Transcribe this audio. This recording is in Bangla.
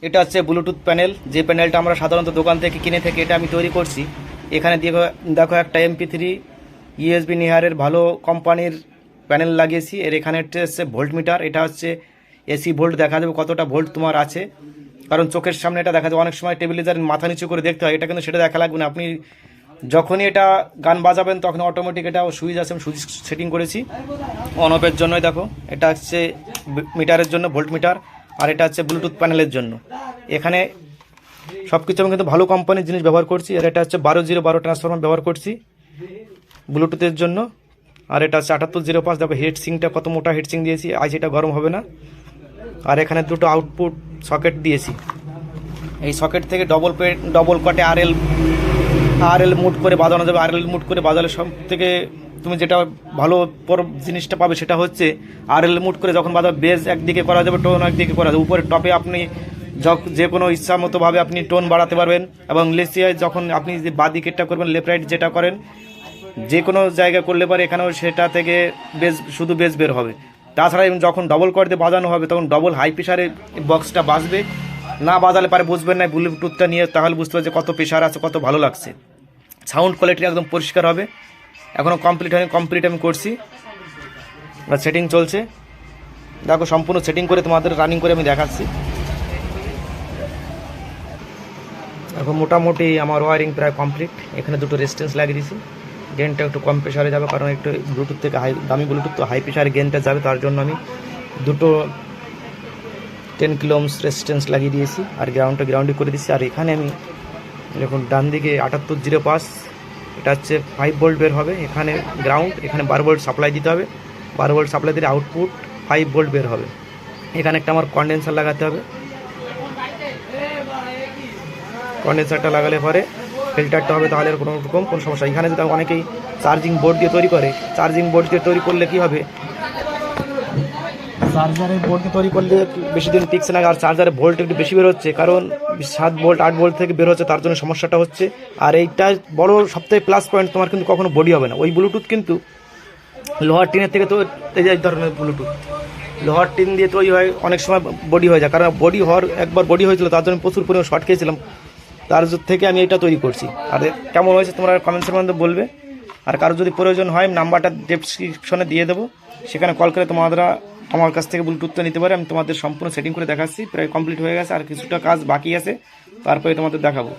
এটা হচ্ছে ব্লুটুথ প্যানেল, যে প্যানেলটা আমরা সাধারণত দোকান থেকে কিনে থেকে এটা আমি তৈরি করছি। এখানে দেখো একটা MP3 USB নিহারের ভালো কোম্পানির প্যানেল লাগিয়েছি। এখানে হচ্ছে ভোল্ট মিটার, এটা হচ্ছে AC ভোল্ট দেখা যাবে কতটা ভোল্ট তোমার আছে, কারণ চোখের সামনে এটা দেখা যাবে। অনেক সময় টেবিলে যারা মাথা নিচু করে দেখতে হয়, এটা কিন্তু সেটা দেখা লাগবে না। আপনি যখনই এটা গান বাজাবেন তখন অটোমেটিক এটা সুইচ আছে, আমি সুইচ সেটিং করেছি অন অফের জন্যই। দেখো এটা হচ্ছে মিটারের জন্য, ভোল্ট মিটার, আর এটা হচ্ছে ব্লুটুথ প্যানেলের জন্য। এখানে সব কিছু আমি কিন্তু ভালো কোম্পানির জিনিস ব্যবহার করছি। আর এটা হচ্ছে 12-0-12 ট্রান্সফরমার ব্যবহার করছি ব্লুটুথের জন্য। আর এটা হচ্ছে 7805। দেখো হেড সিংটা কত মোটা হেড সিং দিয়েছি, আজ এটা গরম হবে না। আর এখানে দুটো আউটপুট সকেট দিয়েছি। এই সকেট থেকে ডবল কটে আরএল মুড করে বাজানো যাবে। আরএল মুড করে বাজালে সব থেকে তুমি যেটা ভালো জিনিসটা পাবে সেটা হচ্ছে আরএল মুড করে যখন বাজাবে বেস একদিকে করা যাবে, টোন একদিকে করা যাবে। উপরে টপে আপনি যে কোনো ইচ্ছা মতোভাবে আপনি টোন বাড়াতে পারবেন, এবং লেসিয়ায় যখন আপনি যে বাঁ দিকেরটা করবেন, লেফট রাইট যেটা করেন যে কোনো জায়গায় করলে পারে এখানেও সেটা থেকে শুধু বেস বের হবে। তাছাড়া যখন ডবল কর দিয়ে বাজানো হবে তখন ডবল হাই প্রেশারে বক্সটা বাজবে। না বাজালে পারে বুঝবেন না ব্লুটুথটা নিয়ে, তাহলে বুঝতে পারছে কত প্রেশার আছে, কত ভালো লাগছে। সাউন্ড কোয়ালিটি একদম পরিষ্কার হবে। এখনও কমপ্লিট আমি করছি, সেটিং চলছে। দেখো সম্পূর্ণ সেটিং করে তোমাদের রানিং করে আমি দেখাচ্ছি। এখন মোটামুটি আমার ওয়ারিং প্রায় কমপ্লিট। এখানে দুটো রেজিস্ট্যান্স লাগিয়ে দিয়েছি। গেনটা একটু কম প্রেশারে যাবে, কারণ একটু ব্লুটুথ থেকে দামি ব্লুটুথ তো হাই প্রেশারে গেনটা যাবে, তার জন্য আমি দুটো 10 কিলো ওহমস রেজিস্ট্যান্স লাগিয়ে দিয়েছি। আর গ্রাউন্ডে করে দিয়েছি। আর এখানে আমি দেখুন ডান দিকে 7805, এটা হচ্ছে 5 ভোল্ট বের হবে। এখানে গ্রাউন্ড, এখানে 12 ভোল্ট সাপ্লাই দিতে হবে। 12 ভোল্ট সাপ্লাই দিলে আউটপুট 5 ভোল্ট বের হবে। এখানে একটা আমার কন্ডেন্সার লাগাতে হবে। কন্ডেন্সারটা লাগালে পরে ফিল্টারটা হবে, তাহলে কোনো সমস্যা। এখানে যদি অনেকেই চার্জিং বোর্ড দিয়ে তৈরি করে, চার্জিং বোর্ড দিয়ে তৈরি করলে কি হবে, চার্জারের বোর্ড দিয়ে তৈরি করলে বেশি দিন টিকছে না। আর চার্জারের ভোল্ট একটু বেশি বের হচ্ছে, কারণ 7 ভোল্ট 8 ভোল্ট থেকে বের হচ্ছে, তার জন্য সমস্যাটা হচ্ছে। আর এইটা বড় সবথেকে প্লাস পয়েন্ট, তোমার কিন্তু কখনো বডি হবে না। ওই ব্লুটুথ কিন্তু লোহার টিনের থেকে তো এই ধরনের ব্লুটুথ লোহার টিন দিয়ে তৈরি হয়, অনেক সময় বডি হয়ে যায়। কারণ একবার বডি হয়েছিল, তার জন্য প্রচুর পরিমাণ শর্ট খেয়েছিলাম, তার থেকে আমি এটা তৈরি করছি। আর কেমন হয়েছে তোমরা কমেন্টসের মধ্যে বলবে। আর কারো যদি প্রয়োজন হয় নাম্বারটা ডেসক্রিপশনে দিয়ে দেবো, সেখানে কল করে তোমরা আমার কাছ থেকে ব্লুটুথটা নিতে পারে। আমি তোমাদের সম্পূর্ণ সেটিং করে দেখাচ্ছি। প্রায় কমপ্লিট হয়ে গেছে, আর কিছুটা কাজ বাকি আছে, তারপরে তোমাদের দেখাবো।